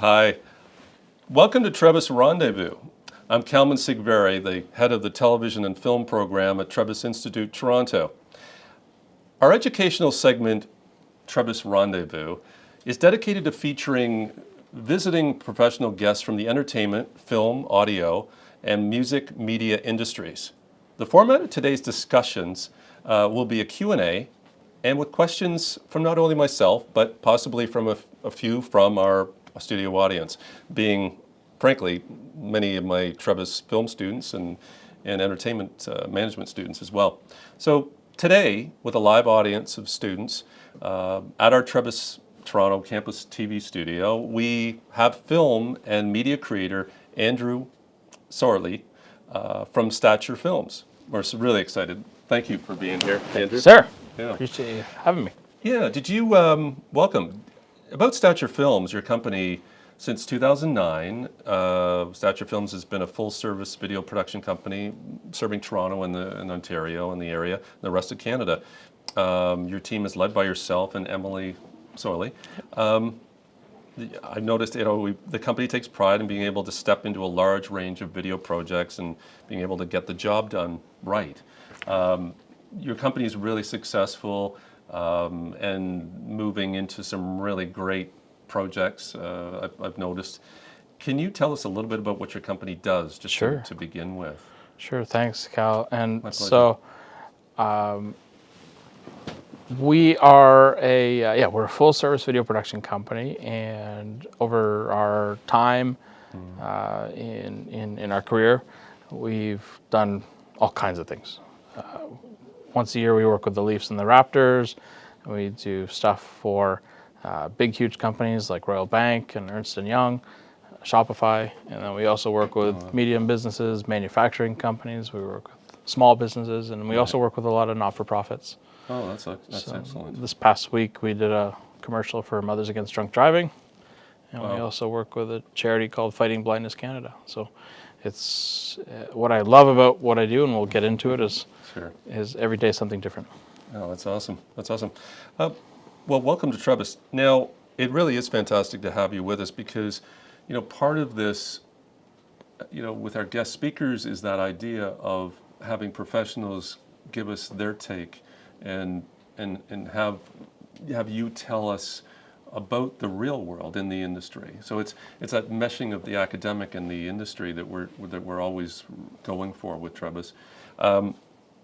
Hi, welcome to Trebas Rendezvous. I'm Kalman Szegvary, the head of the television and film program at Trebas Institute, Toronto. Our educational segment, Trebas Rendezvous, is dedicated to featuring visiting professional guests from the entertainment, film, audio, and music media industries. The format of today's discussions will be a Q&A, and with questions from not only myself, but possibly from a few from our studio audience, being, frankly, many of my Trebas film students and entertainment management students as well. So today, with a live audience of students at our Trebas Toronto campus TV studio, we have film and media creator Andrew Sorlie from Stature Films. We're really excited. Thank you for being here, Andrew. Sir, Yeah. appreciate you having me. Yeah, did you, welcome. About Stature Films, your company, since 2009, Stature Films has been a full-service video production company serving Toronto and Ontario and the area, and the rest of Canada. Your team is led by yourself and Emily Sorlie. I've noticed, the company takes pride in being able to step into a large range of video projects and being able to get the job done right. Your company is really successful and moving into some really great projects, I've noticed. Can you tell us a little bit about what your company does, just Sure. to begin with? Sure, thanks, Cal. And My pleasure. so we are we're a full-service video production company, and over our time in our career, we've done all kinds of things. Once a year, we work with the Leafs and the Raptors. We do stuff for big, huge companies like Royal Bank and Ernst & Young, Shopify, and then we also work with medium businesses, manufacturing companies. We work with small businesses, and we also work with a lot of not-for-profits. Oh, that's excellent. This past week, we did a commercial for Mothers Against Drunk Driving, and we also work with a charity called Fighting Blindness Canada. So it's what I love about what I do, and we'll get into it, is every day something different. Oh, that's awesome. That's awesome. Well, welcome to Trebas. Now, it really is fantastic to have you with us because, part of this, with our guest speakers is that idea of having professionals give us their take and have you tell us about the real world in the industry. So it's that meshing of the academic and the industry that we're always going for with Trebas.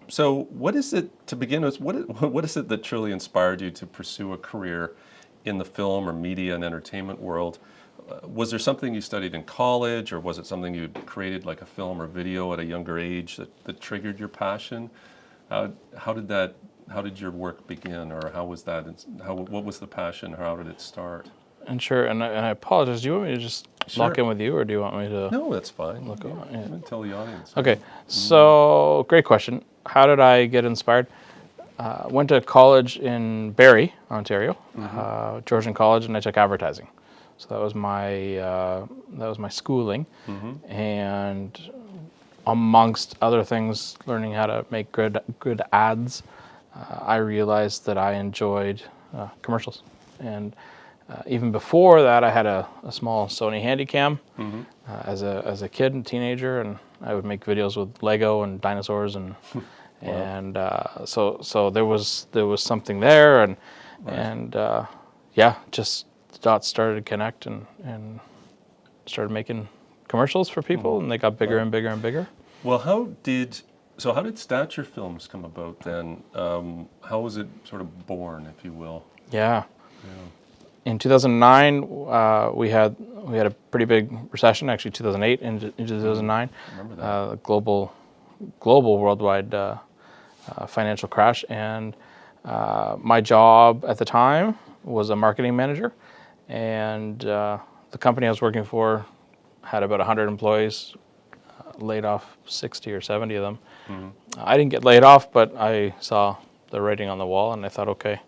So what is it, to begin with, what is it that truly inspired you to pursue a career in the film or media and entertainment world? Was there something you studied in college, or was it something you created, like a film or video at a younger age, that triggered your passion? How did your work begin, or how was that? What was the passion, or how did it start? And sure, and I apologize. Do you want me to just lock in with you, or do you want me to? No, that's fine. Look on? Yeah. Tell the audience. Okay, so great question. How did I get inspired? Went to college in Barrie, Ontario, Georgian College, and I took advertising. So that was my schooling, and amongst other things, learning how to make good ads. I realized that I enjoyed commercials, and even before that, I had a small Sony Handycam as a kid and teenager, and I would make videos with Lego and dinosaurs, and so there was something there, and just the dots started to connect, and started making commercials for people, and they got bigger and bigger and bigger. Well, how did Stature Films come about then? How was it sort of born, if you will? Yeah. In 2009, we had a pretty big recession. Actually, 2008 into 2009. I remember that. Global worldwide financial crash, and my job at the time was a marketing manager, and the company I was working for had about 100 employees. Laid off 60 or 70 of them. I didn't get laid off, but I saw the writing on the wall, and I thought, okay,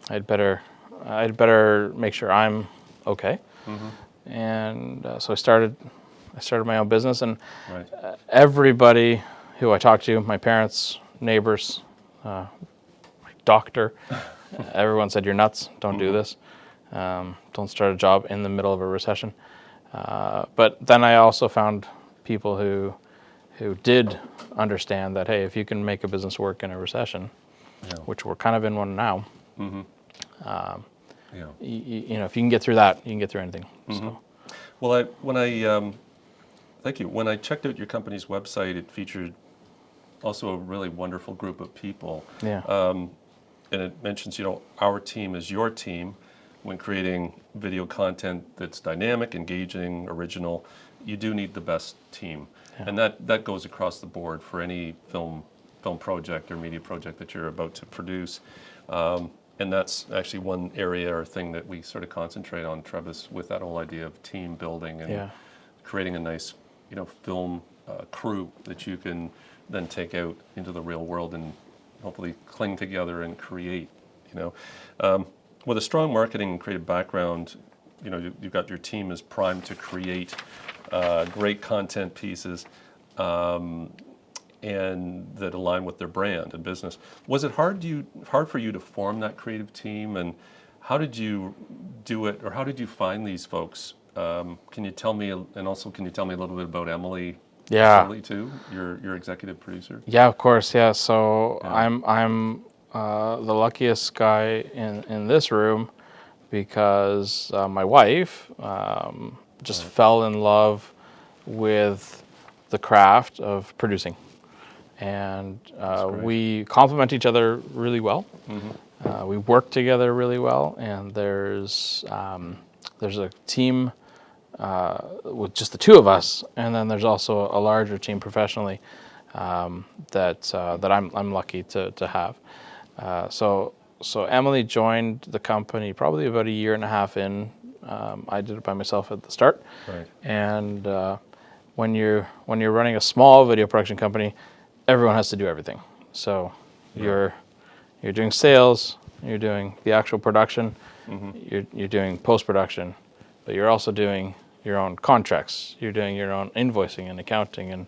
I'd better make sure I'm okay. And so I started my own business, and everybody who I talked to, my parents, neighbors, my doctor, everyone said, "You're nuts. Don't do this." Don't start a job in the middle of a recession. But then I also found people who did understand that, hey, if you can make a business work in a recession, which we're kind of in one now, you know, if you can get through that, you can get through anything. So. Well, thank you. When I checked out your company's website, it featured also a really wonderful group of people. Yeah. And it mentions, you know, our team is your team. When creating video content that's dynamic, engaging, original, you do need the best team. And that goes across the board for any film project or media project that you're about to produce. And that's actually one area or thing that we sort of concentrate on, Trebas, with that whole idea of team building and creating a nice, you know, film crew that you can then take out into the real world and hopefully cling together and create, you know. With a strong marketing and creative background, you know, you've got your team is primed to create great content pieces and that align with their brand and business. Was it hard for you to form that creative team, and how did you do it, or how did you find these folks? Can you tell me, and also can you tell me a little bit about Emily? Sorlie too, your executive producer. Yeah, of course. Yeah. So I'm the luckiest guy in this room because my wife just fell in love with the craft of producing, and we complement each other really well. We work together really well, and there's a team with just the two of us, and then there's also a larger team professionally that I'm lucky to have. So Emily joined the company probably about a year and a half in. I did it by myself at the start. Right. And when you're running a small video production company, everyone has to do everything. So you're doing sales, you're doing the actual production, you're doing post-production, but you're also doing your own contracts. You're doing your own invoicing and accounting and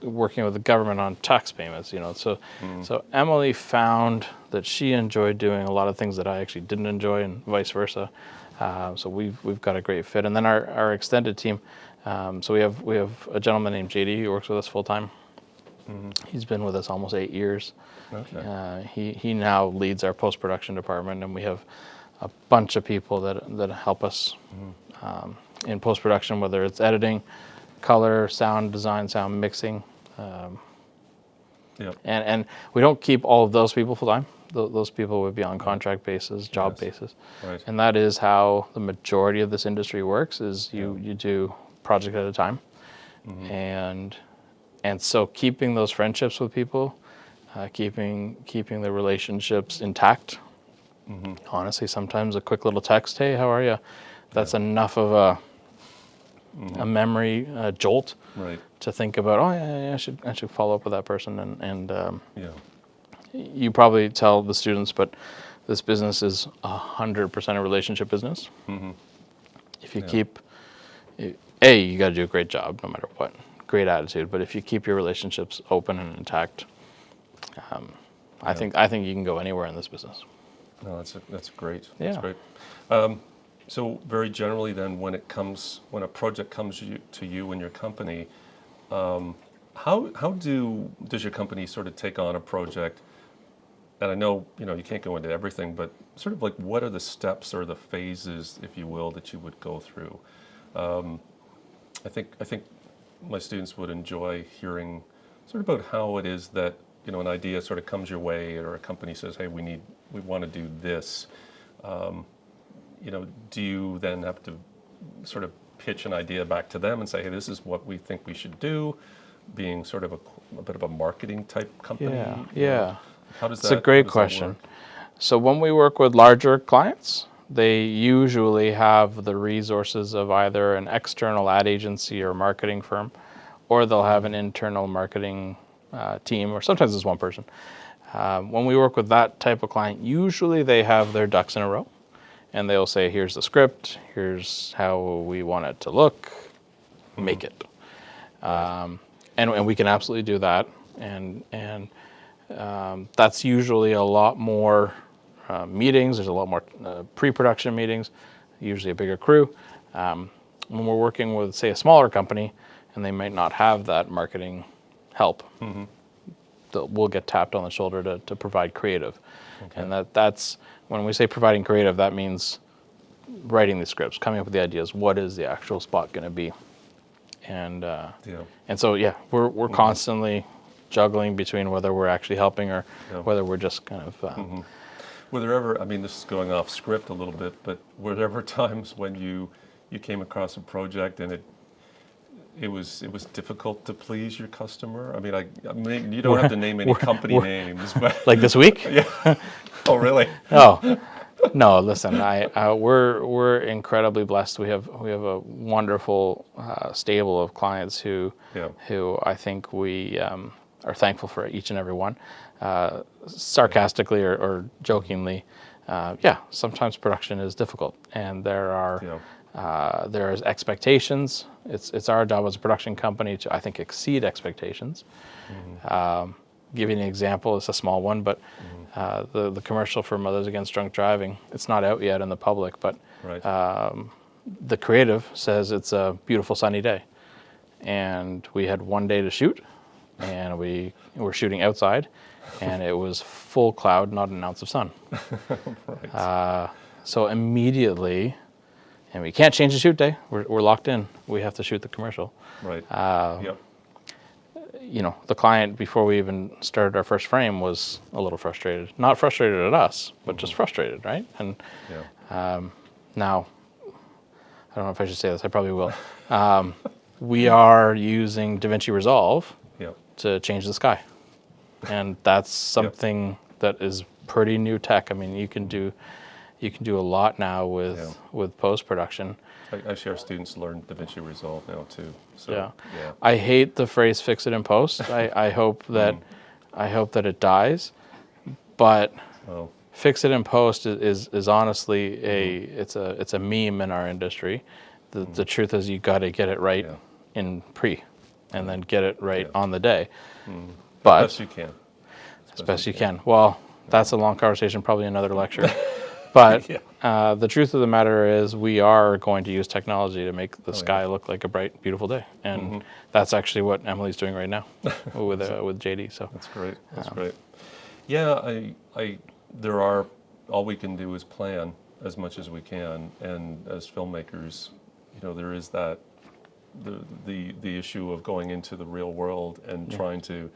working with the government on tax payments. You know, so Emily found that she enjoyed doing a lot of things that I actually didn't enjoy, and vice versa. So we've got a great fit. And then our extended team. So we have a gentleman named JD who works with us full time. He's been with us almost 8 years. Okay. He now leads our post production department, and we have a bunch of people that help us in post-production, whether it's editing, color, sound design, sound mixing. And we don't keep all of those people full-time. Those people would be on contract basis, job basis. Right. And that is how the majority of this industry works, is you do project at a time. And so keeping those friendships with people, keeping the relationships intact. Honestly, sometimes a quick little text, hey, how are you? That's enough of a memory jolt to think about, oh, yeah, I should follow up with that person. And you probably tell the students, but this business is 100% a relationship business. If you keep, you got to do a great job no matter what, great attitude. But if you keep your relationships open and intact, I think you can go anywhere in this business. No, that's great. That's great. So very generally then, when a project comes to you and your company, how does your company sort of take on a project? And I know, you can't go into everything, but sort of like, what are the steps or the phases, if you will, that you would go through? I think my students would enjoy hearing sort of about how it is that, an idea sort of comes your way, or a company says, hey, we want to do this. Do you then have to sort of pitch an idea back to them and say, hey, this is what we think we should do, being sort of a bit of a marketing type company? Yeah. How does that? It's a great question. So when we work with larger clients, they usually have the resources of either an external ad agency or marketing firm, or they'll have an internal marketing team, or sometimes it's one person. When we work with that type of client, usually they have their ducks in a row, and they'll say, here's the script, here's how we want it to look, make it. And we can absolutely do that. And that's usually a lot more meetings. There's a lot more pre-production meetings, usually a bigger crew. When we're working with, say, a smaller company, and they might not have that marketing help, we'll get tapped on the shoulder to provide creative. Okay. And that's, when we say providing creative, that means writing the scripts, coming up with the ideas. What is the actual spot going to be? And so, yeah, we're constantly juggling between whether we're actually helping or whether we're just kind of... Were there ever, I mean, this is going off script a little bit, but were there ever times when you came across a project and it was difficult to please your customer? I mean, you don't have to name any company names, but Like this week? yeah. Oh, really? Oh, no, listen, we're incredibly blessed. We have a wonderful stable of clients who I think we are thankful for each and every one. Sarcastically or jokingly, sometimes production is difficult, and there's expectations. It's our job as a production company to, I think, exceed expectations. Give you an example. It's a small one, but the commercial for Mothers Against Drunk Driving, it's not out yet in the public, but the creative says it's a beautiful sunny day. And we had one day to shoot, and we were shooting outside, and it was full cloud, not an ounce of sun. So immediately, and we can't change the shoot day. We're locked in. We have to shoot the commercial. Right. You know, the client, before we even started our first frame, was a little frustrated. Not frustrated at us, but just frustrated, right? And now, I don't know if I should say this. I probably will. We are using DaVinci Resolve to change the sky, and that's something that is pretty new tech. I mean, you can do a lot now with post production. Actually, our students learn DaVinci Resolve now too. So, I hate the phrase "fix it in post." I hope that it dies, but fix it in post is honestly it's a meme in our industry. The truth is, you got to get it right in pre, and then get it right on the day. But as best you can. As best you can. Well, that's a long conversation, probably another lecture. But the truth of the matter is, we are going to use technology to make the sky look like a bright, beautiful day, and that's actually what Emily's doing right now with JD. So that's great. That's great. Yeah, there are, all we can do is plan as much as we can, and as filmmakers, you know, there is that the issue of going into the real world and trying to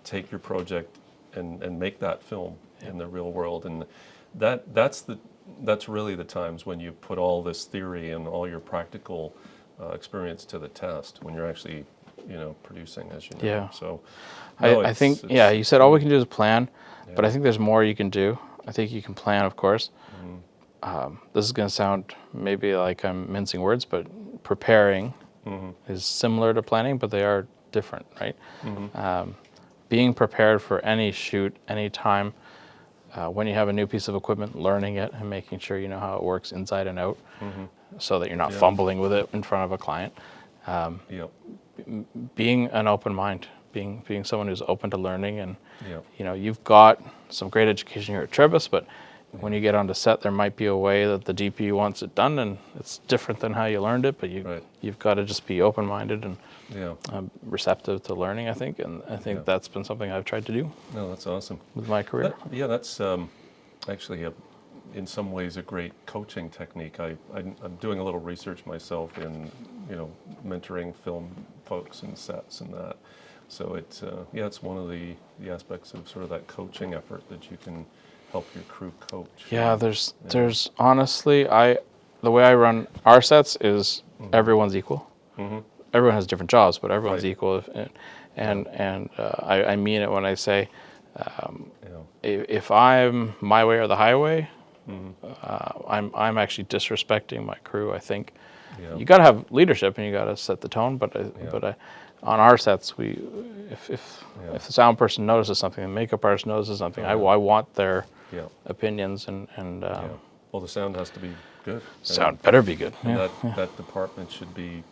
take your project and make that film in the real world, and that's really the times when you put all this theory and all your practical experience to the test, when you're actually, you know, producing, as you know. Yeah. So I think you said all we can do is plan, but I think there's more you can do. I think you can plan, of course. This is going to sound maybe like I'm mincing words, but preparing is similar to planning, but they are different, right? Being prepared for any shoot, any time, when you have a new piece of equipment, learning it and making sure you know how it works inside and out, so that you're not fumbling with it in front of a client. Being an open mind, being someone who's open to learning, and you know, you've got some great education here at Trebas, but when you get onto set, there might be a way that the DP wants it done, and it's different than how you learned it. But you've got to just be open-minded and receptive to learning, I think, and I think that's been something I've tried to do. No, that's awesome with my career. That's actually in some ways a great coaching technique. I'm doing a little research myself in, you know, mentoring film folks and sets and that. So it's one of the aspects of sort of that coaching effort that you can help your crew coach. Yeah, there's honestly, the way I run our sets is everyone's equal. Everyone has different jobs, but everyone's equal. And I mean it when I say, if I'm my way or the highway, I'm actually disrespecting my crew. I think you got to have leadership and you got to set the tone. But on our sets, if the sound person notices something, the makeup artist notices something, I want their opinions and well, the sound has to be good. Sound better be good. And that department should be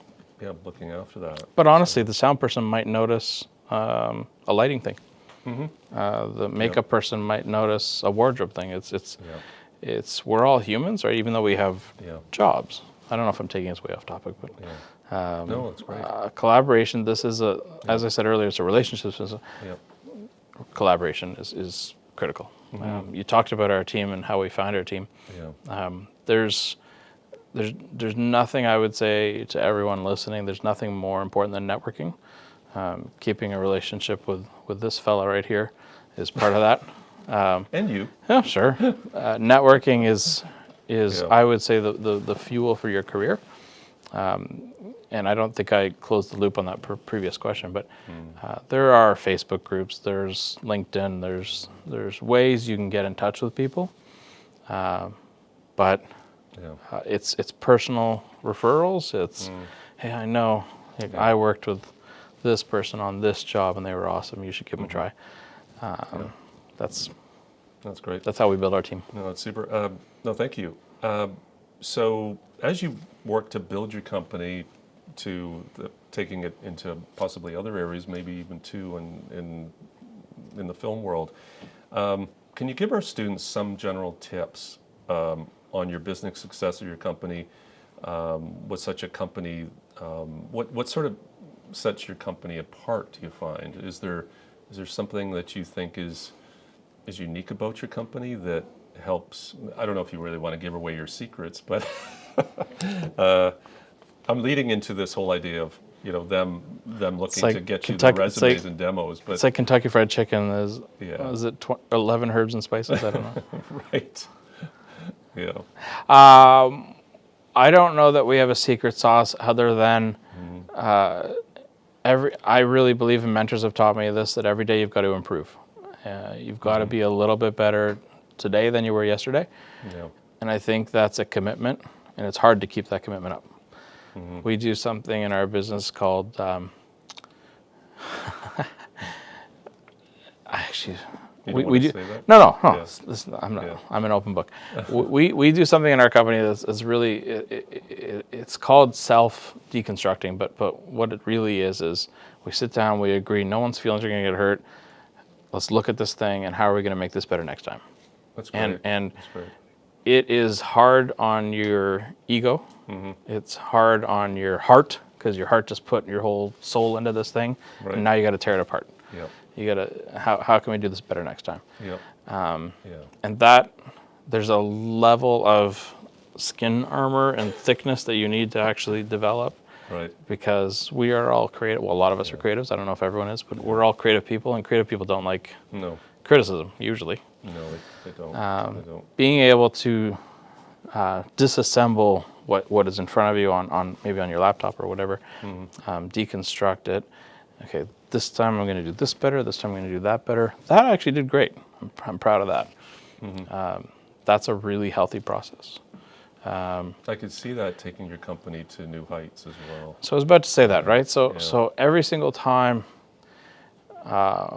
looking after that. But honestly, the sound person might notice a lighting thing. The makeup person might notice a wardrobe thing. It's we're all humans, right? Even though we have jobs. I don't know if I'm taking us way off topic, but No, it's great. collaboration. This is as I said earlier, it's a relationship. Collaboration is critical. You talked about our team and how we find our team. There's nothing I would say to everyone listening. There's nothing more important than networking. Keeping a relationship with this fella right here is part of that. And you. Yeah, sure. Networking is I would say the fuel for your career. And I don't think I closed the loop on that previous question, but there are Facebook groups, there's LinkedIn, there's ways you can get in touch with people, but it's personal referrals. It's hey, I know I worked with this person on this job and they were awesome. You should give them a try. That's great. That's how we build our team. No, that's super. No, thank you. So as you work to build your company to taking it into possibly other areas, maybe even two in the film world, can you give our students some general tips on your business success of your company? What such a company? What sort of sets your company apart? Do you find is there something that you think is unique about your company that helps? I don't know if you really want to give away your secrets, but I'm leading into this whole idea of them looking to get you the resumes and demos. But it's like Kentucky Fried Chicken. Is it 11 herbs and spices? I don't know. Right. Yeah. I don't know that we have a secret sauce other than I really believe, and mentors have taught me this, that every day you've got to improve. You've got to be a little bit better today than you were yesterday. Yeah. And I think that's a commitment, and it's hard to keep that commitment up. We do something in our business called, actually, we do. No. Yeah. I'm an open book. we do something in our company that's really it's called self-deconstructing, but what it really is we sit down, we agree, no one's feelings are going to get hurt. Let's look at this thing and how are we going to make this better next time. That's great. And that's great. It is hard on your ego. It's hard on your heart, because your heart just put your whole soul into this thing, and now you got to tear it apart. Yep. You got to how can we do this better next time? Yep. And that there's a level of skin armor and thickness that you need to actually develop. Right. Because we are all creative. Well, a lot of us are creatives. I don't know if everyone is, but we're all creative people, and creative people don't like criticism usually. No, they don't. They don't. Being able to disassemble what is in front of you on maybe on your laptop or whatever, deconstruct it. Okay, this time I'm going to do this better. This time I'm going to do that better. That actually did great. I'm proud of that. That's a really healthy process. I could see that taking your company to new heights as well. So I was about to say that, right? So every single time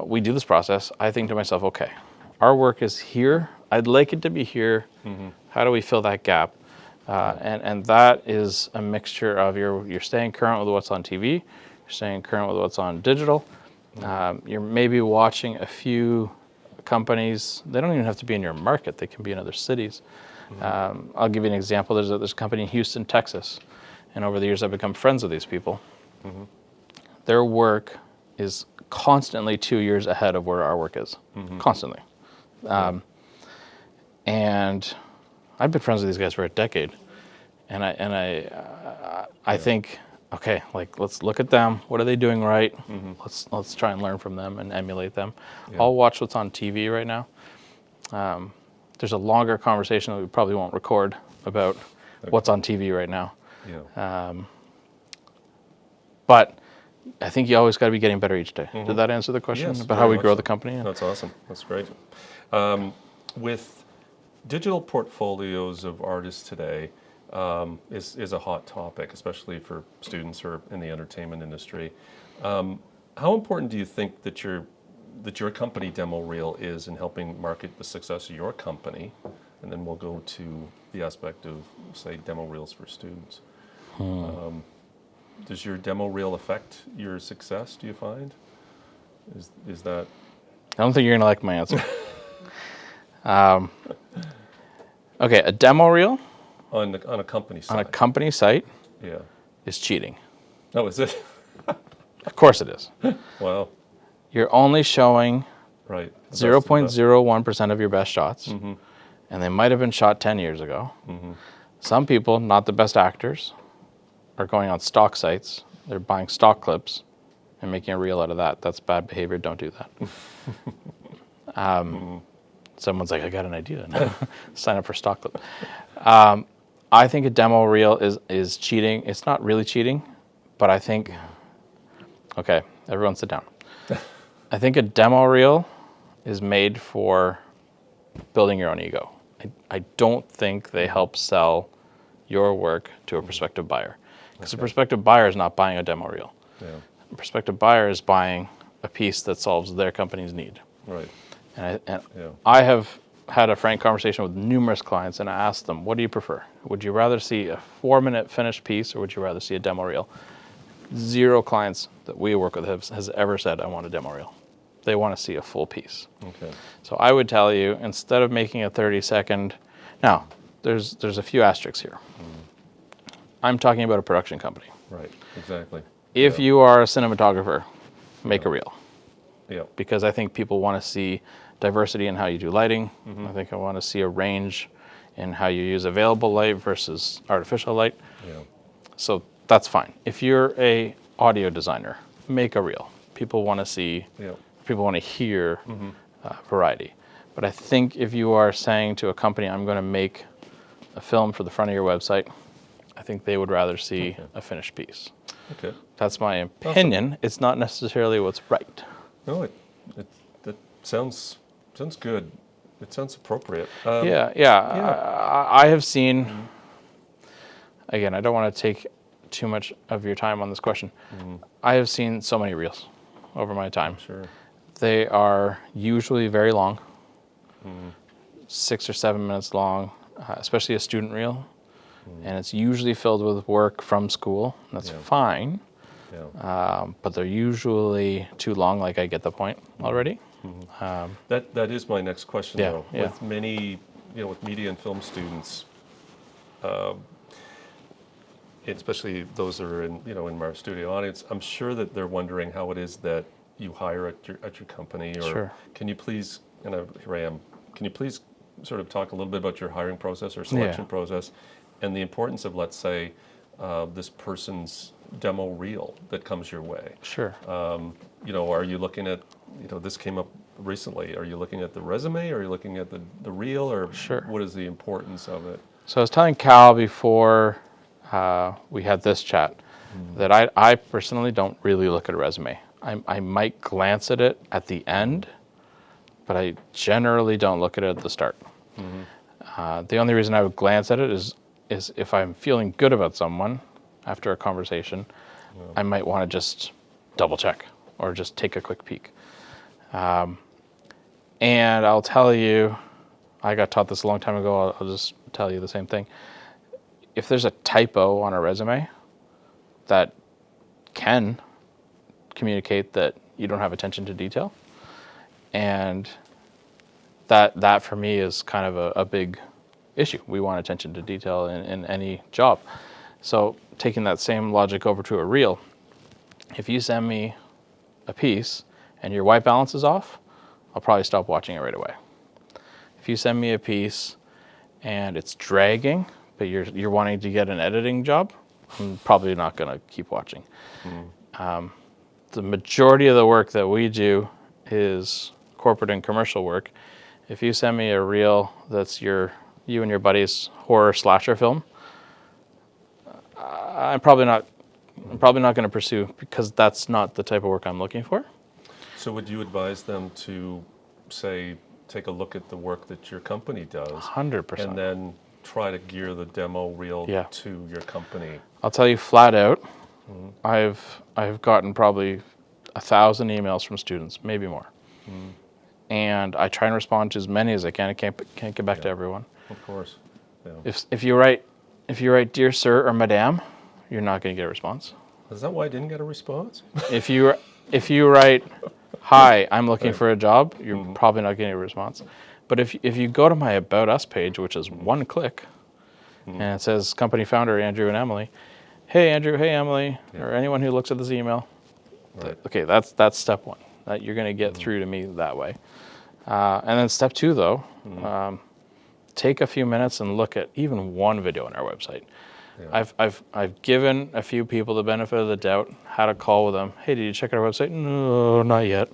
we do this process, I think to myself, okay, our work is here. I'd like it to be here. How do we fill that gap? And that is a mixture of you're staying current with what's on TV, you're staying current with what's on digital. You're maybe watching a few companies. They don't even have to be in your market. They can be in other cities. I'll give you an example. There's a company in Houston, Texas, and over the years I've become friends with these people. Their work is constantly 2 years ahead of where our work is, constantly. And I've been friends with these guys for a decade, and I think, okay, like let's look at them. What are they doing right? Let's try and learn from them and emulate them. I'll watch what's on TV right now. There's a longer conversation that we probably won't record about what's on TV right now. But I think you always got to be getting better each day. Did that answer the question about how we grow the company? That's awesome. That's great. With digital portfolios of artists today is a hot topic, especially for students who are in the entertainment industry. How important do you think that your company demo reel is in helping market the success of your company? And then we'll go to the aspect of, say, demo reels for students. Does your demo reel affect your success, do you find? Is that... I don't think you're going to like my answer. Okay, a demo reel On a company side. on a company site Yeah. is cheating. Oh, is it? Of course it is. Wow. You're only showing Right. The best of the best. 0.01% of your best shots, and they might have been shot 10 years ago. Some people, not the best actors, are going on stock sites. They're buying stock clips and making a reel out of that. That's bad behavior. Don't do that. Someone's like, I got an idea. Sign up for stock clip. I think a demo reel is cheating. It's not really cheating, but I think, okay, everyone sit down. I think a demo reel is made for building your own ego. I don't think they help sell your work to a prospective buyer. Because a prospective buyer is not buying a demo reel. Yeah. A prospective buyer is buying a piece that solves their company's need. Right. And Yeah. I have had a frank conversation with numerous clients, and I asked them, what do you prefer? Would you rather see a 4-minute finished piece, or would you rather see a demo reel? 0 clients that we work with has ever said, I want a demo reel. They want to see a full piece. Okay. So I would tell you, instead of making a 30-second, now there's a few asterisks here. I'm talking about a production company. Right. Exactly. If you are a cinematographer, make a reel. Yeah. Because I think people want to see diversity in how you do lighting. I think I want to see a range in how you use available light versus artificial light. Yeah. So that's fine. If you're a audio designer, make a reel. People want to see, Yeah. people want to hear variety. But I think if you are saying to a company, I'm going to make a film for the front of your website, I think they would rather see a finished piece. Okay. That's my opinion. It's not necessarily what's right. No, that sounds good. It sounds appropriate. I have seen, again, I don't want to take too much of your time on this question. I have seen so many reels over my time. Sure. They are usually very long, 6 or 7 minutes long, especially a student reel. And it's usually filled with work from school. That's fine. Yeah. But they're usually too long, like I get the point already. That is my next question, Yeah, though. yeah. With many, with media and film students, especially those that are in our studio audience, I'm sure that they're wondering how it is that you hire at your company. Or Sure. Can you please, here I am. Can you please sort of talk a little bit about your hiring process or selection process, and the importance of, let's say, this person's demo reel that comes your way? Sure. Are you looking at, this came up recently. Are you looking at the resume? Or are you looking at the reel? Or Sure. what is the importance of it? So I was telling Cal before we had this chat that I personally don't really look at a resume. I might glance at it at the end, but I generally don't look at it at the start. The only reason I would glance at it is if I'm feeling good about someone after a conversation, I might want to just double check or just take a quick peek. And I'll tell you, I got taught this a long time ago, I'll just tell you the same thing. If there's a typo on a resume that can communicate that you don't have attention to detail, and that for me is kind of a big issue. We want attention to detail in any job. So taking that same logic over to a reel, if you send me a piece and your white balance is off, I'll probably stop watching it right away. If you send me a piece and it's dragging, but you're wanting to get an editing job, I'm probably not going to keep watching. The majority of the work that we do is corporate and commercial work. If you send me a reel that's you and your buddy's horror slasher film, I'm probably not going to pursue, because that's not the type of work I'm looking for. So would you advise them to, say, take a look at the work that your company does 100%. and then try to gear the demo reel to your company? I'll tell you flat out, I've gotten probably 1,000 emails from students, maybe more. And I try and respond to as many as I can. I can't get back to everyone. Of course. Yeah. If you write dear sir or madame, you're not going to get a response. Is that why I didn't get a response? If you write hi, I'm looking for a job, you're probably not getting a response. But if you go to my About Us page, which is one click, and it says company founder Andrew and Emily, hey Andrew, hey Emily, or anyone who looks at this email, okay, that's step one. That you're going to get through to me that way. And then step two, though, take a few minutes and look at even one video on our website. Yeah. I've given a few people the benefit of the doubt, had a call with them. Hey, did you check out our website? No, not yet.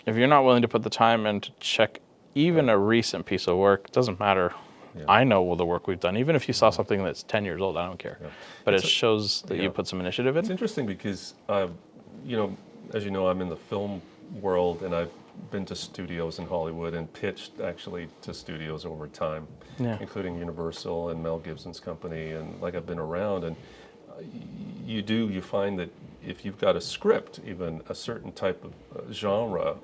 If you're not willing to put the time in to check even a recent piece of work, it doesn't matter. Yeah. I know the work we've done. Even if you saw something that's 10 years old, I don't care. Yeah. But it shows that you put some initiative in. It's interesting because, as you know, I'm in the film world, and I've been to studios in Hollywood and pitched actually to studios over time, including Universal and Mel Gibson's company, and I've been around, and you find that if you've got a script, even a certain type of genre,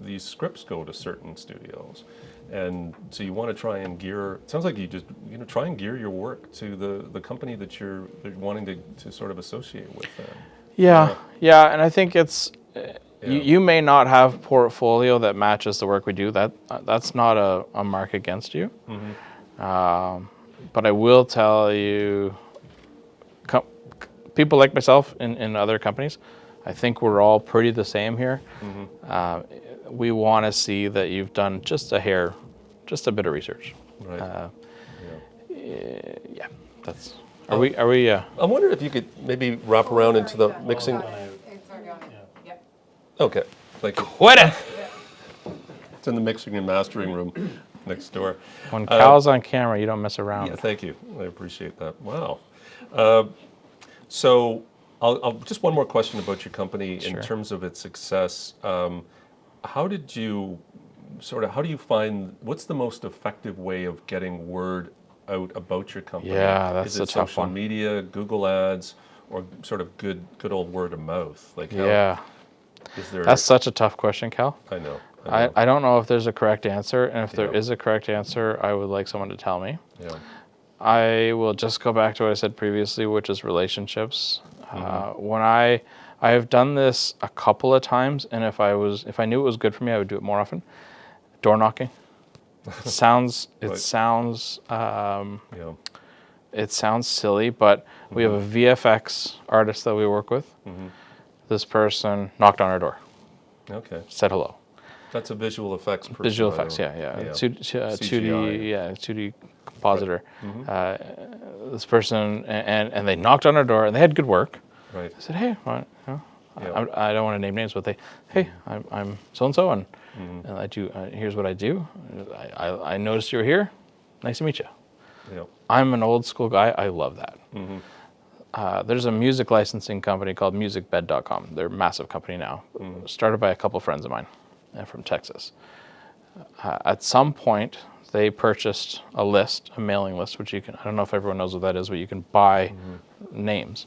these scripts go to certain studios, and so you want to try and gear. It sounds like you just try and gear your work to the company that you're wanting to sort of associate with. Yeah, and I think it's. You may not have portfolio that matches the work we do. That's not a mark against you. But I will tell you, people like myself in other companies, I think we're all pretty the same here. We want to see that you've done just a bit of research. Right. That's. Are we? I wonder if you could maybe wrap around into the mixing. Okay, thank you. Quit it! It's in the mixing and mastering room next door. When Cal's on camera, you don't mess around. Yeah, thank you. I appreciate that. Wow. So I'll just one more question about your company in terms of its success. How do you find, what's the most effective way of getting word out about your company? Yeah, that's a tough one. Social media, Google Ads, or sort of good old word of mouth? That's such a tough question, Cal. I know. I don't know if there's a correct answer, and if there is a correct answer, I would like someone to tell me. Yeah. I will just go back to what I said previously, which is relationships. When I have done this a couple of times, and if I knew it was good for me, I would do it more often. Door knocking. It sounds silly, but we have a VFX artist that we work with. This person knocked on our door. Okay. Said hello. That's a visual effects person. Visual effects, yeah. 2D compositor. This person, and they knocked on our door, and they had good work. Right. I said, hey, I don't want to name names, but I'm so-and-so, and I do, here's what I do. I noticed you were here. Nice to meet you. Yeah. I'm an old school guy. I love that. There's a music licensing company called musicbed.com. They're a massive company now, started by a couple friends of mine from Texas. At some point, they purchased a mailing list, which I don't know if everyone knows what that is, but you can buy names.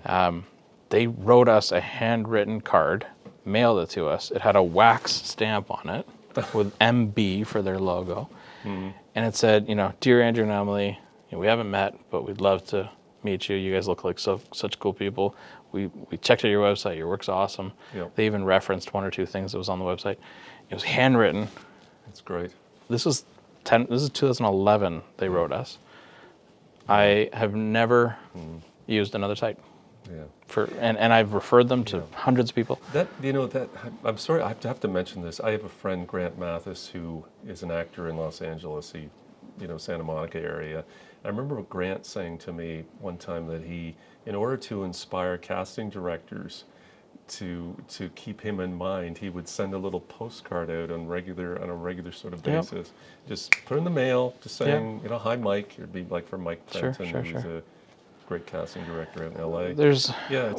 Yeah. They wrote us a handwritten card, mailed it to us. It had a wax stamp on it with MB for their logo. And it said, Dear Andrew and Emily, we haven't met, but we'd love to meet you. You guys look like such cool people. We checked out your website. Your work's awesome. Yep. They even referenced one or two things that was on the website. It was handwritten. That's great. This is 2011. They wrote us. I have never used another site. Yeah. And I've referred them to hundreds of people. I'm sorry, I have to mention this. I have a friend, Grant Mathis, who is an actor in Los Angeles. Santa Monica area. I remember Grant saying to me one time that he, in order to inspire casting directors to keep him in mind, he would send a little postcard out on a regular sort of basis. Just put in the mail, just saying, hi Mike. It'd be like for Mike Fenton, who's a great casting director in LA.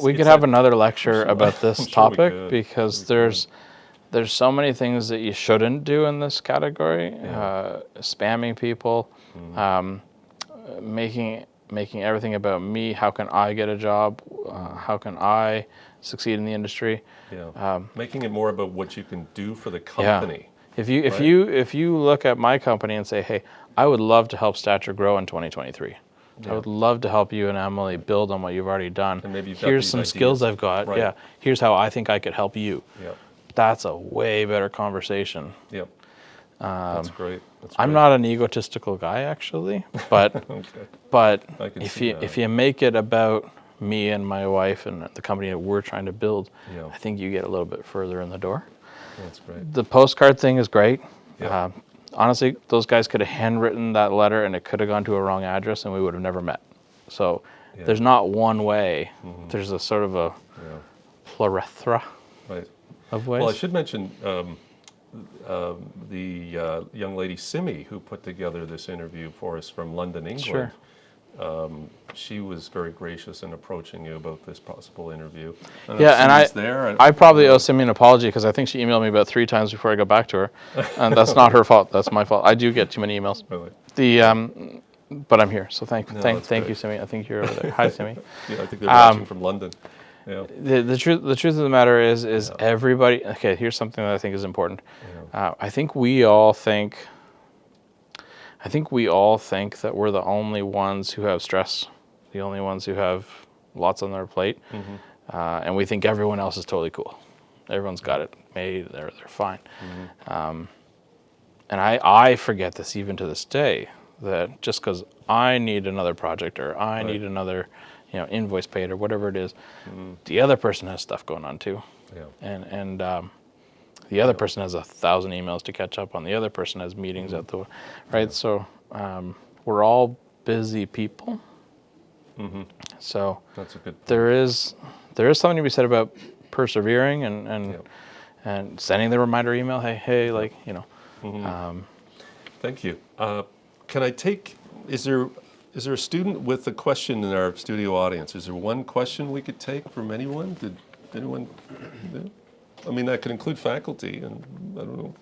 We could have another lecture about this topic because there's so many things that you shouldn't do in this category. Spamming people, making everything about me. How can I get a job? How can I succeed in the industry? Making it more about what you can do for the company. If you look at my company and say, hey, I would love to help Stature grow in 2023. I would love to help you and Emily build on what you've already done. And maybe you've got Here's these some ideas. skills I've got. Right. Yeah. Here's how I think I could help you. Yep. That's a way better conversation. Yep. That's great. That's I'm great. not an egotistical guy, actually, but Okay. but I can if see you that. if you make it about me and my wife and the company that we're trying to build, Yeah. I think you get a little bit further in the door. That's great. The postcard thing is great. Yeah. Honestly, those guys could have handwritten that letter and it could have gone to a wrong address and we would have never met. So Yeah. there's not one way. There's a sort of a Yeah. plethora Right. of ways. Well, I should mention the young lady Simi who put together this interview for us from London, England. Sure. She was very gracious in approaching you about this possible interview. Yeah, and Simi's there. I probably owe Simi an apology because I think she emailed me about 3 times before I got back to her, and that's not her fault. That's my fault. I do get too many emails. Really. But I'm here, so thank that's you, great. Simi. I think you're over there. Hi, Simi. Yeah, I think they're watching from London. Yeah. The truth of the matter is everybody. Okay, here's something that I think is important. I think we all think that we're the only ones who have stress, the only ones who have lots on their plate, and we think everyone else is totally cool. Everyone's got it made. They're fine. And I forget this even to this day, that just because I need another project or I need another invoice paid or whatever it is, the other person has stuff going on too. Yeah. And the other person has 1,000 emails to catch up on. The other person has meetings at the right. So we're all busy people. So That's a good point. there is something to be said about persevering and sending the reminder email. Hey, like Thank you. Can I take? Is there a student with a question in our studio audience? Is there one question we could take from anyone? Did anyone? Yeah? I mean, that could include faculty, and I don't know.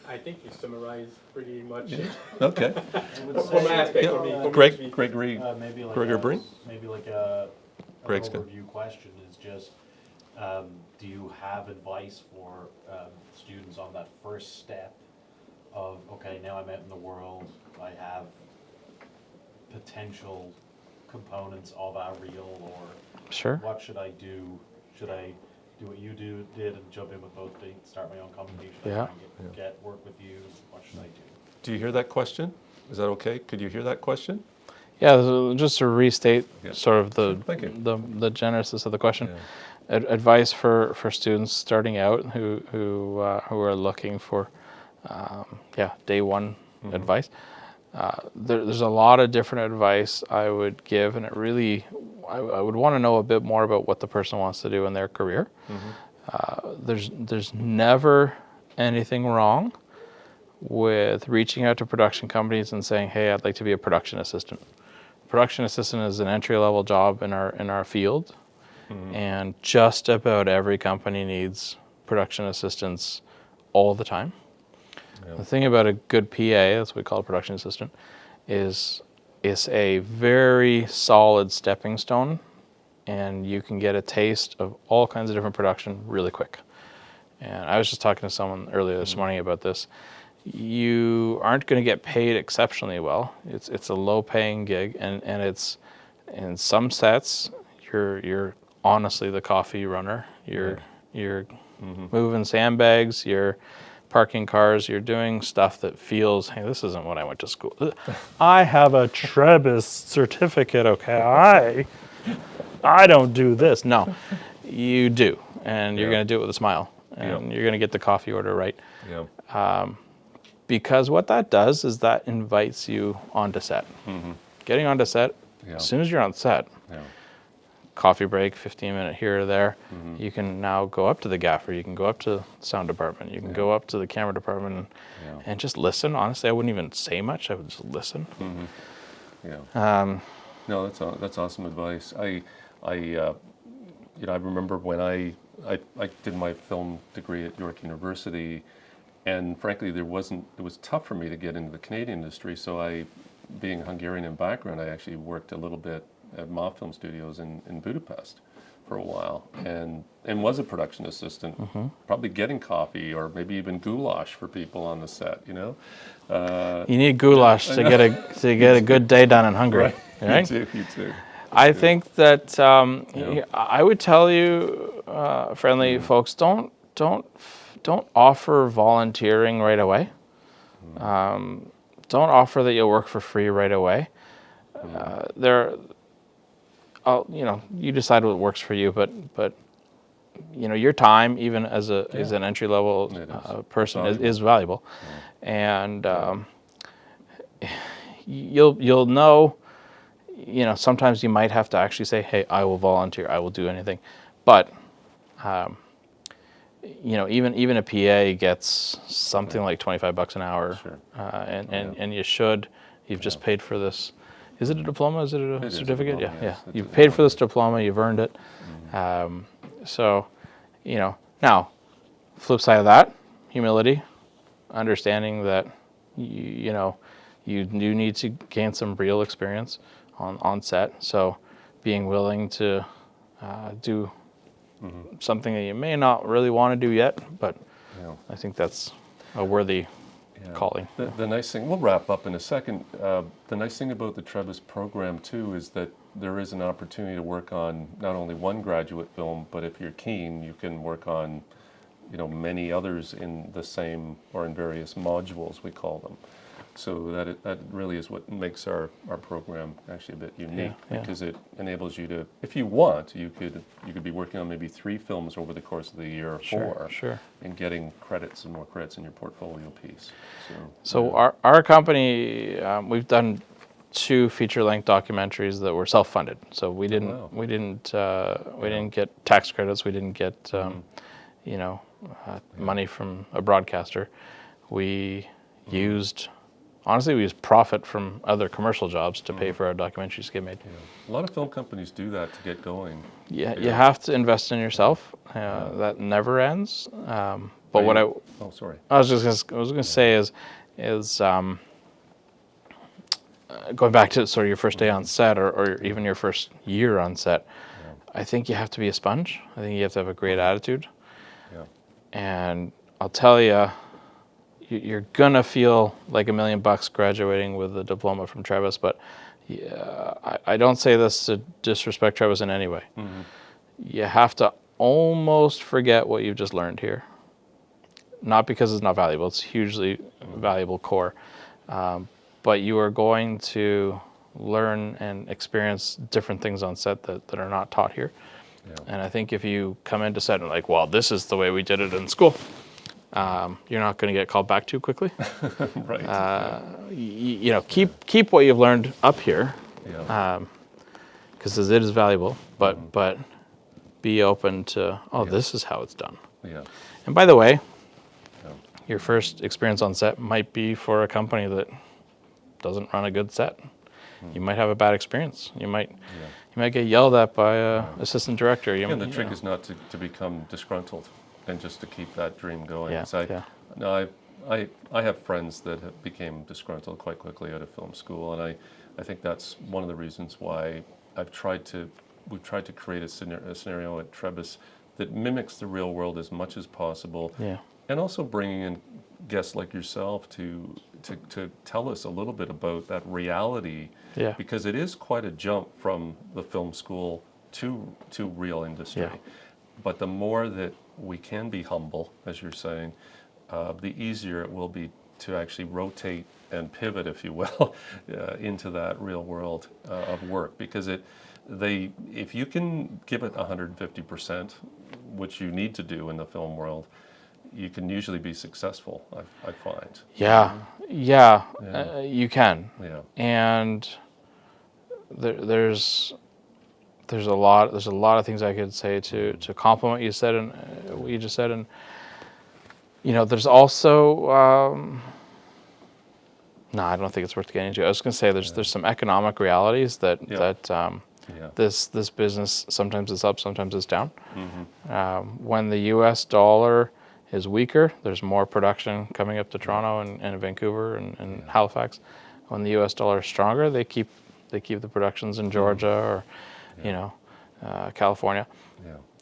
I think you summarized pretty much. Okay. From my aspect, I mean, from Gregory. Maybe like Gregor Brink? maybe like an Greg's good. overview question is just, do you have advice for students on that first step of, okay, now I'm out in the world, I have potential components of our real, or sure. what should I do? Should I do what you did and jump in with both feet, start my own company? Should I try and get work with you? What should I do? Do you hear that question? Is that okay? Could you hear that question? Yeah, so just to restate sort of Thank you. the genesis of the question. Advice for students starting out who are looking for day one advice. There's a lot of different advice I would give, and it really I would want to know a bit more about what the person wants to do in their career. There's never anything wrong with reaching out to production companies and saying, hey, I'd like to be a production assistant. Production assistant is an entry-level job in our field, and just about every company needs production assistants all the time. The thing about a good PA, that's what we call a production assistant, is it's a very solid stepping stone, and you can get a taste of all kinds of different production really quick. And I was just talking to someone earlier this morning about this. You aren't going to get paid exceptionally well. It's a low-paying gig, and it's in some sets you're honestly the coffee runner. You're moving sandbags. You're parking cars. You're doing stuff that feels, hey, this isn't what I went to school. I have a Trebas certificate. Okay, I don't do this. No, you do, and you're going to do it with a smile, and you're going to get the coffee order right. Yeah. Because what that does is that invites you onto set. Getting onto set, as soon as you're on set, coffee break, 15-minute here or there, you can now go up to the gaffer, you can go up to the sound department, you can go up to the camera department and just listen. Honestly, I wouldn't even say much, I would just listen. No, that's awesome advice. I remember when I did my film degree at York University, and frankly, it was tough for me to get into the Canadian industry. So I being Hungarian in background, I actually worked a little bit at Ma Film Studios in Budapest for a while, and was a production assistant, probably getting coffee or maybe even goulash for people on the set. You need goulash to get a good day done in Hungary, right? You too. I think that I would tell you, friendly folks, don't offer volunteering right away. Don't offer that you'll work for free right away. You decide what works for you, but your time, even as an entry level person, is valuable, and you'll know. Sometimes you might have to actually say, "Hey, I will volunteer. I will do anything," but even a PA gets something like $25 an hour, Sure. And you should. You've just paid for this. Is it a diploma? Is it a certificate? diploma, Yeah. yes. It's You've a paid for this diploma. You've earned it. So, now, flip side of that, humility, understanding that you do need to gain some real experience on set. So, being willing to do something that you may not really want to do yet, but I think that's a worthy calling. The nice thing, we'll wrap up in a second. The nice thing about the Trebas program too is that there is an opportunity to work on not only one graduate film, but if you're keen, you can work on many others in the same or in various modules, we call them. So that really is what makes our program actually a bit unique, because it enables you to, if you want, you could be working on maybe 3 films over the course of the year, or 4, and getting credits and more credits in your portfolio piece. So our company, we've done 2 feature-length documentaries that were self-funded. So we didn't get tax credits. We didn't get money from a broadcaster. We used profit from other commercial jobs to pay for our documentaries to get made. A lot of film companies do that to get going. Yeah, you have to invest in yourself. That never ends. But what I was going to say is going back to sort of your first day on set, or even your first year on set. I think you have to be a sponge. I think you have to have a great attitude. And I'll tell you, you're gonna feel like $1 million graduating with a diploma from Trebas, but I don't say this to disrespect Trebas in any way. You have to almost forget what you've just learned here. Not because it's not valuable; it's hugely valuable core. But you are going to learn and experience different things on set that are not taught here. And I think if you come into set and like, well, this is the way we did it in school, you're not going to get called back too quickly. Right. Keep what you've learned up here, because it is valuable. But be open to this is how it's done. And by the way, your first experience on set might be for a company that doesn't run a good set. You might have a bad experience. You might get yelled at by an assistant director. The trick is not to become disgruntled and just to keep that dream going. I have friends that became disgruntled quite quickly out of film school, and I think that's one of the reasons why we've tried to create a scenario at Trebas that mimics the real world as much as possible, and also bringing in guests like yourself to tell us a little bit about that reality, because it is quite a jump from the film school to real industry. But the more that we can be humble, as you're saying, the easier it will be to actually rotate and pivot, if you will, into that real world of work. Because if you can give it 150%, which you need to do in the film world, you can usually be successful, I find. You can. And there's a lot of things I could say to compliment what you said and what you just said, and there's also no, I don't think it's worth getting into. I was going to say there's some economic realities that this business sometimes is up, sometimes it's down. When the U.S. dollar is weaker, there's more production coming up to Toronto and Vancouver and Halifax. when the U.S. dollar is stronger, they keep the productions in Georgia or, California.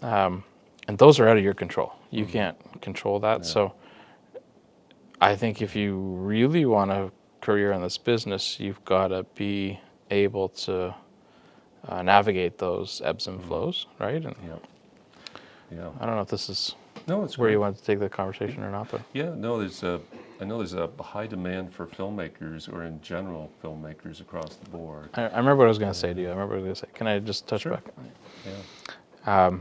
Yeah. And those are out of your control. You can't control that. So I think if you really want a career in this business, you've got to be able to navigate those ebbs and flows, right? And Yeah. Yeah. I don't know if this is No, it's where great. you want to take the conversation or not, but Yeah, no, I know there's a high demand for filmmakers, or in general filmmakers across the board. I remember what I was going to say to you. I remember what I was going to say. Can I just touch Sure. back? Yeah.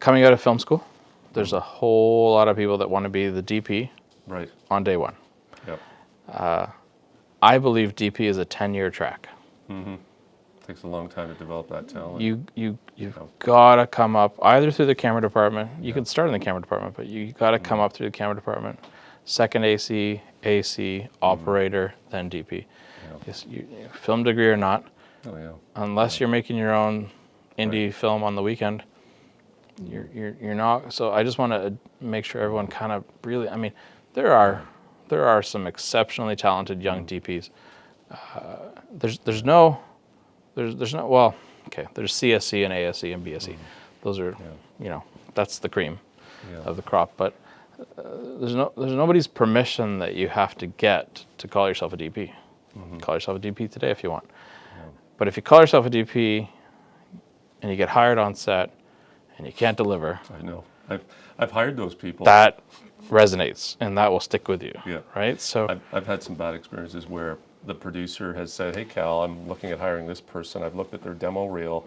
Coming out of film school, there's a whole lot of people that want to be the DP Right. on day one. Yep. I believe DP is a 10-year track. Takes a long time to develop that talent. You've got to come up either through the camera department. You can start in the camera department, but you got to come up through the camera department. Second AC, operator, then DP. Yes, film degree or not, Oh yeah. unless you're making your own indie film on the weekend, you're not. So I just want to make sure everyone kind of really. I mean, there are some exceptionally talented young DPs. There's no. Well, okay. There's CSC and ASC and BSc. Those are, that's the cream of the crop. But there's nobody's permission that you have to get to call yourself a DP. Call yourself a DP today if you want. But if you call yourself a DP and you get hired on set and you can't deliver, I know. I've hired those people. that resonates and that will stick with you. Yeah. Right. So I've had some bad experiences where the producer has said, "Hey Cal, I'm looking at hiring this person. I've looked at their demo reel,"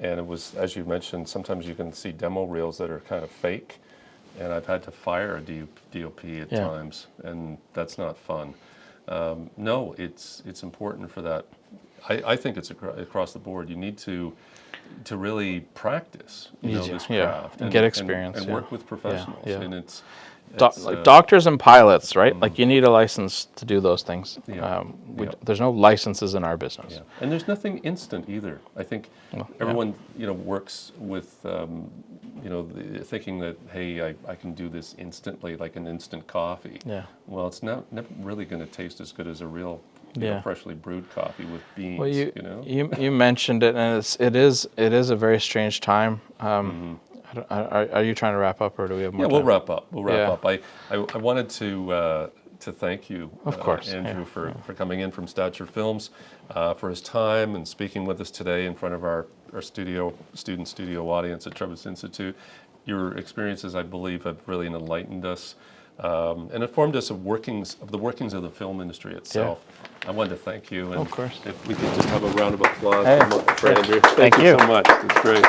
and it was, as you mentioned, sometimes you can see demo reels that are kind of fake, and I've had to fire a DOP at times, and that's not fun. No, it's important for that. I think it's across the board. You need to really practice, this craft and get experience, and work with professionals, yeah. and it's like doctors and pilots, right? Like you need a license to do those things. Yeah. There's no licenses in our business. Yeah. And there's nothing instant either. I think everyone, works with, thinking that, hey, I can do this instantly, like an instant coffee. Yeah. Well, it's never really going to taste as good as a real, freshly brewed coffee with beans. Well, you mentioned it, and it is a very strange time. Are you trying to wrap up, or do we have more time? We'll wrap up. We'll wrap Yeah. up. I wanted to thank you, Of course, Andrew, for coming in from Stature Films, for his time and speaking with us today in front of our student studio audience at Trebas Institute. Your experiences, I believe, have really enlightened us and informed us of the workings of the film industry itself. I wanted to thank you. And Of course. if we could just have a round of applause Hey. for Andrew. Thank you. So much. It's great.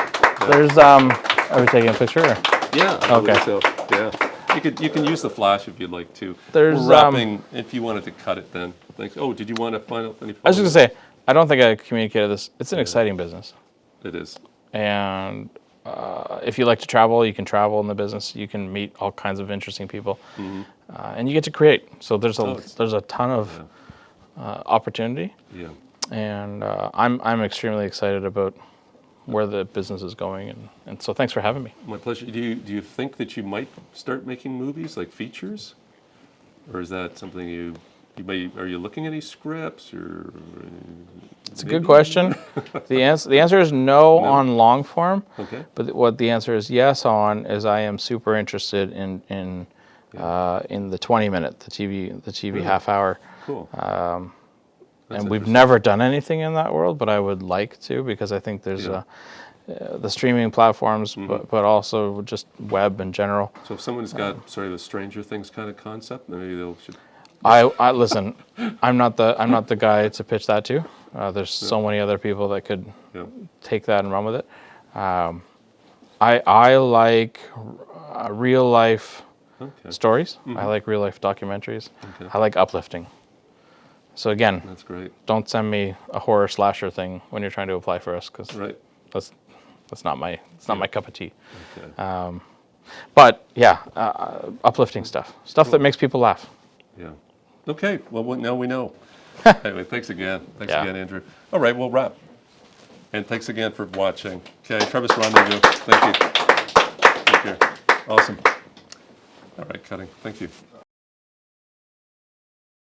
There's are we taking a picture? Or? Yeah. I believe Okay. So. Yeah. You can use the flash if you'd like to. There's, We're wrapping. If you wanted to cut it, then thanks. Oh, did you want to find out any? I was just gonna say, I don't think I communicated this. It's an exciting business, It is. and if you like to travel, you can travel in the business. You can meet all kinds of interesting people, and you get to create. So there's a ton of opportunity, Yeah. and I'm extremely excited about where the business is going, and so thanks for having me. My pleasure. Do you think that you might start making movies like features, or is that something you may? Are you looking at any scripts or? It's a good question. The answer is no on long form. Okay. But what the answer is yes on is I am super interested in the 20-minute, the TV half hour. Cool. That's And we've interesting. never done anything in that world, but I would like to, because I think there's the streaming platforms, but also just web in general. So if someone's got sort of a Stranger Things kind of concept, maybe should. I listen. I'm not the guy to pitch that to. There's so many other people that could take that and run with it. I like real life stories. I like real life documentaries. Okay. I like uplifting. So again, That's great. don't send me a horror slasher thing when you're trying to apply for us, because Right. that's not my my cup of tea. Okay. But yeah, uplifting stuff that makes people laugh. Yeah. Okay. Well, now we know. Anyway, thanks again. Thanks Yeah. again, Andrew. All right, we'll wrap. And thanks again for watching. Okay, Trebas Rendezvous. Thank you. Take care. Awesome. All right, cutting. Thank you.